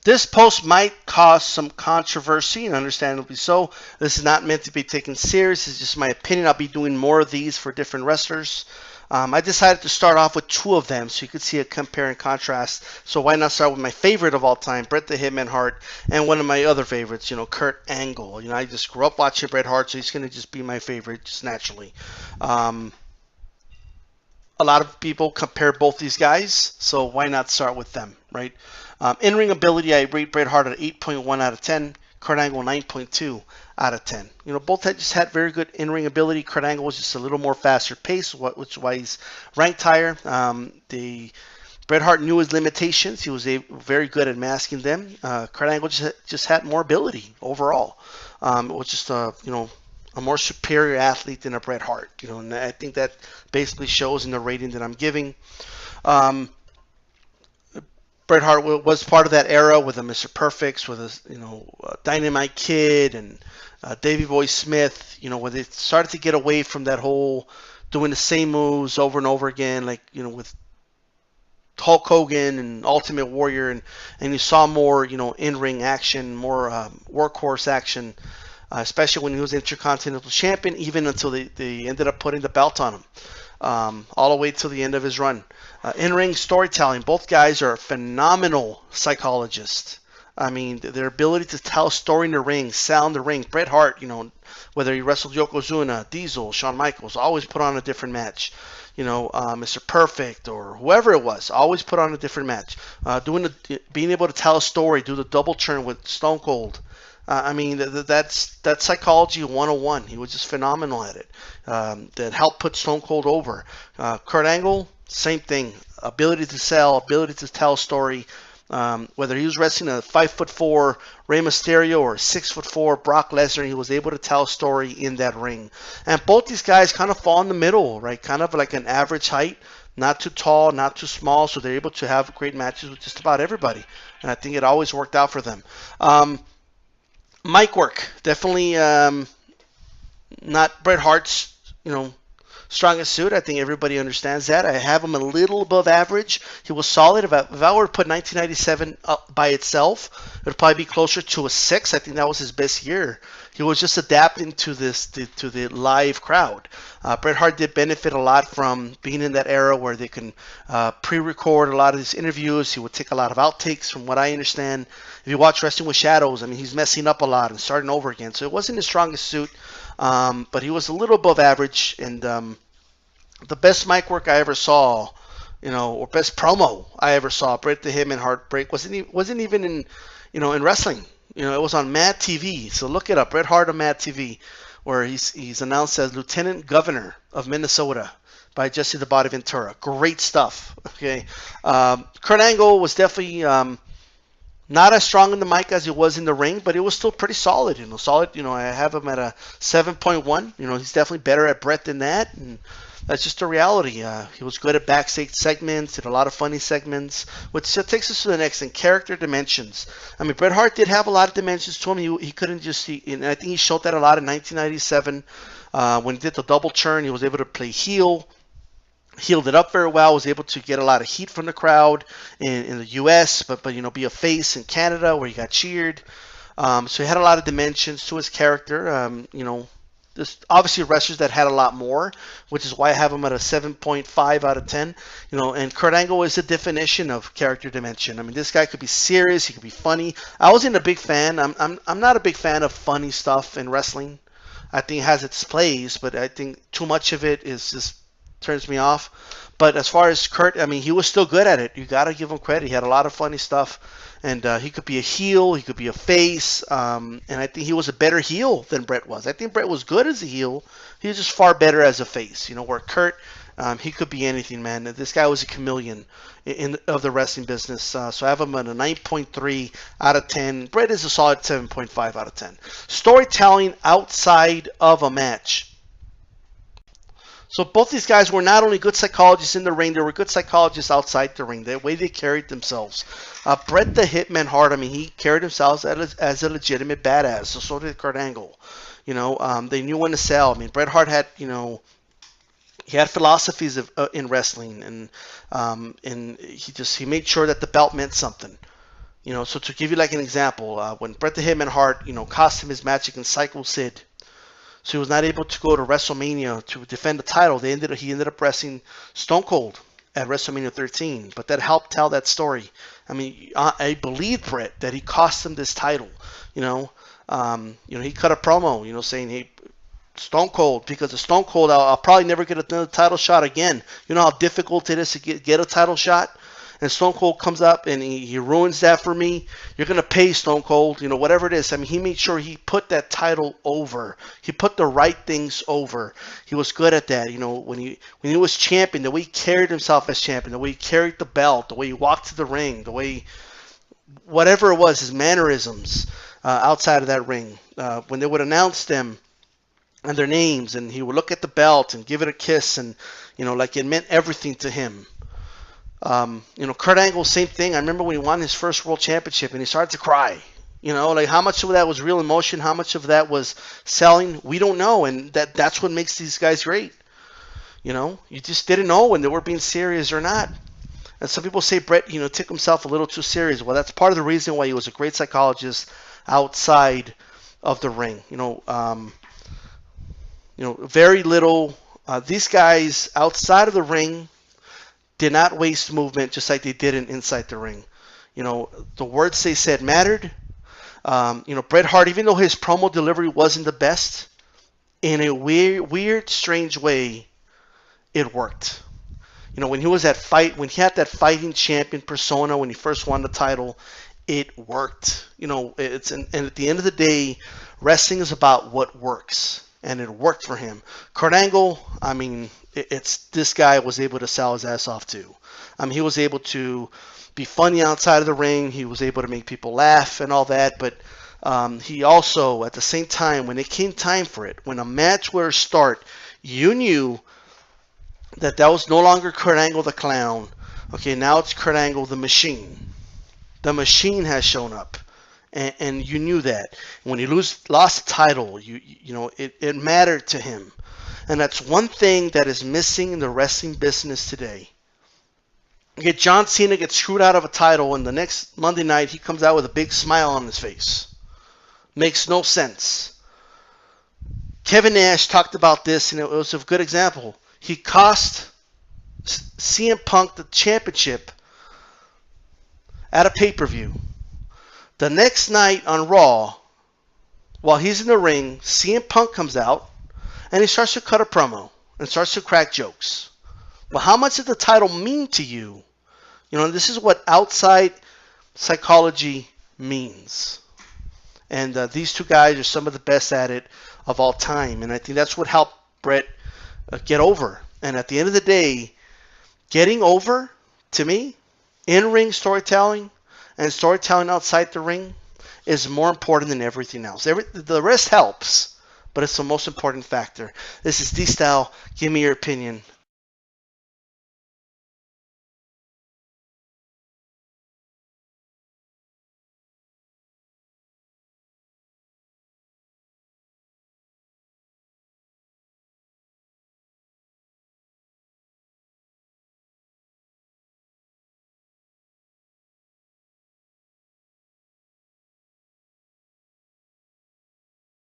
This post might cause some controversy, and understandably so. This is not meant to be taken serious. It's just my opinion. I'll be doing more of these for different wrestlers. I decided to start off with two of them so you could see a compare and contrast. So why not start with my favorite of all time, Bret the Hitman Hart, and one of my other favorites, Kurt Angle. I just grew up watching Bret Hart, so he's going to just be my favorite just naturally. A lot of people compare both these guys, so why not start with them, right? In-ring ability, I rate Bret Hart at 8.1 out of 10. Kurt Angle 9.2 out of 10. Both just had very good in-ring ability. Kurt Angle was just a little more faster pace, which is why he's ranked higher. Bret Hart knew his limitations. He was very good at masking them. Kurt Angle just had more ability overall. It was just a more superior athlete than a Bret Hart. And I think that basically shows in the rating that I'm giving. Bret Hart was part of that era with the Mr. Perfects, with Dynamite Kid and Davey Boy Smith. Where they started to get away from that whole doing the same moves over and over again, like with Hulk Hogan and Ultimate Warrior, and you saw more in-ring action, more workhorse action, especially when he was Intercontinental Champion, even until they ended up putting the belt on him. All the way till the end of his run. In-ring storytelling. Both guys are phenomenal psychologists. I mean, their ability to tell a story in the ring, sell in the ring. Bret Hart, whether he wrestled Yokozuna, Diesel, Shawn Michaels, always put on a different match. Mr. Perfect or whoever it was, always put on a different match. Being able to tell a story, do the double turn with Stone Cold. That's psychology 101. He was just phenomenal at it. That helped put Stone Cold over. Kurt Angle, same thing. Ability to sell, ability to tell a story. Whether he was wrestling a 5'4" Rey Mysterio or 6'4" Brock Lesnar, he was able to tell a story in that ring. And both these guys kind of fall in the middle, right? Kind of like an average height. Not too tall, not too small, so they're able to have great matches with just about everybody. And I think it always worked out for them. Mic work, definitely not Bret Hart's, strongest suit. I think everybody understands that. I have him a little above average. He was solid. If I were to put 1997 up by itself, it would probably be closer to a 6. I think that was his best year. He was just adapting to the live crowd. Bret Hart did benefit a lot from being in that era where they can pre-record a lot of his interviews. He would take a lot of outtakes, from what I understand. If you watch Wrestling with Shadows, he's messing up a lot and starting over again. So it wasn't his strongest suit, but he was a little above average. And the best mic work I ever saw, or best promo I ever saw, Bret the Hitman Hart break, wasn't even in, in wrestling. It was on Mad TV. So look it up, Bret Hart on Mad TV, where he's announced as Lieutenant Governor of Minnesota by Jesse the Body Ventura. Great stuff. Okay, Kurt Angle was definitely not as strong in the mic as he was in the ring, but it was still pretty solid. Solid. I have him at a 7.1. He's definitely better at Bret than that, and that's just a reality. He was good at backstage segments, did a lot of funny segments, which takes us to the next thing, character dimensions. Bret Hart did have a lot of dimensions to him. He couldn't just see, and I think he showed that a lot in 1997 when he did the double turn. He was able to play heel. Healed it up very well, was able to get a lot of heat from the crowd in the U.S., but be a face in Canada where he got cheered. So he had a lot of dimensions to his character. There's obviously wrestlers that had a lot more, which is why I have him at a 7.5 out of 10. And Kurt Angle is the definition of character dimension. This guy could be serious, he could be funny. I wasn't a big fan. I'm not a big fan of funny stuff in wrestling. I think it has its place, but I think too much of it is just turns me off. But as far as Kurt, he was still good at it. You got to give him credit. He had a lot of funny stuff. And he could be a heel. He could be a face. And I think he was a better heel than Bret was. I think Bret was good as a heel. He was just far better as a face. Where Kurt, he could be anything, man. This guy was a chameleon of the wrestling business. So I have him at a 9.3 out of 10. Bret is a solid 7.5 out of 10. Storytelling outside of a match. So both these guys were not only good psychologists in the ring, they were good psychologists outside the ring, the way they carried themselves. Bret the Hitman Hart, he carried himself as a legitimate badass. So did Kurt Angle. They knew when to sell. Bret Hart had, he had philosophies in wrestling, and he made sure that the belt meant something. So to give you like an example, when Bret the Hitman Hart, cost him his match against Psycho Sid, so he was not able to go to WrestleMania to defend the title. He ended up wrestling Stone Cold at WrestleMania 13, but that helped tell that story. I mean, I believe Bret that he cost him this title. He cut a promo, saying, "Hey, Stone Cold, because of Stone Cold, I'll probably never get another title shot again. You know how difficult it is to get a title shot." And Stone Cold comes up and he ruins that for me. You're going to pay Stone Cold, whatever it is. I mean, he made sure he put that title over. He put the right things over. He was good at that. When he was champion, the way he carried himself as champion, the way he carried the belt, the way he walked to the ring, the way, whatever it was, his mannerisms outside of that ring. When they would announce them and their names, and he would look at the belt and give it a kiss, and, like it meant everything to him. Kurt Angle, same thing. I remember when he won his first world championship and he started to cry. Like how much of that was real emotion, how much of that was selling, we don't know. And that's what makes these guys great. You just didn't know when they were being serious or not. And some people say Bret, took himself a little too serious. Well, that's part of the reason why he was a great psychologist outside of the ring. Very little. These guys outside of the ring did not waste movement just like they did inside the ring. The words they said mattered. Bret Hart, even though his promo delivery wasn't the best, in a weird, strange way, it worked. When he was when he had that fighting champion persona, when he first won the title, it worked. And at the end of the day, wrestling is about what works, and it worked for him. Kurt Angle, I mean, this guy was able to sell his ass off too. He was able to be funny outside of the ring. He was able to make people laugh and all that. But he also, at the same time, when it came time for it, when a match were to start, you knew that was no longer Kurt Angle the clown. Okay, now it's Kurt Angle the machine. The machine has shown up. And you knew that. When he lost the title, it mattered to him. And that's one thing that is missing in the wrestling business today. John Cena gets screwed out of a title, and the next Monday night he comes out with a big smile on his face. Makes no sense. Kevin Nash talked about this, and it was a good example. He cost CM Punk the championship at a pay-per-view. The next night on Raw, while he's in the ring, CM Punk comes out, and he starts to cut a promo and starts to crack jokes. Well, how much did the title mean to you? This is what outside psychology means. And these two guys are some of the best at it of all time. And I think that's what helped Bret get over. And at the end of the day, getting over, to me, in-ring storytelling and storytelling outside the ring is more important than everything else. The rest helps, but it's the most important factor. This is D-Style. Give me your opinion.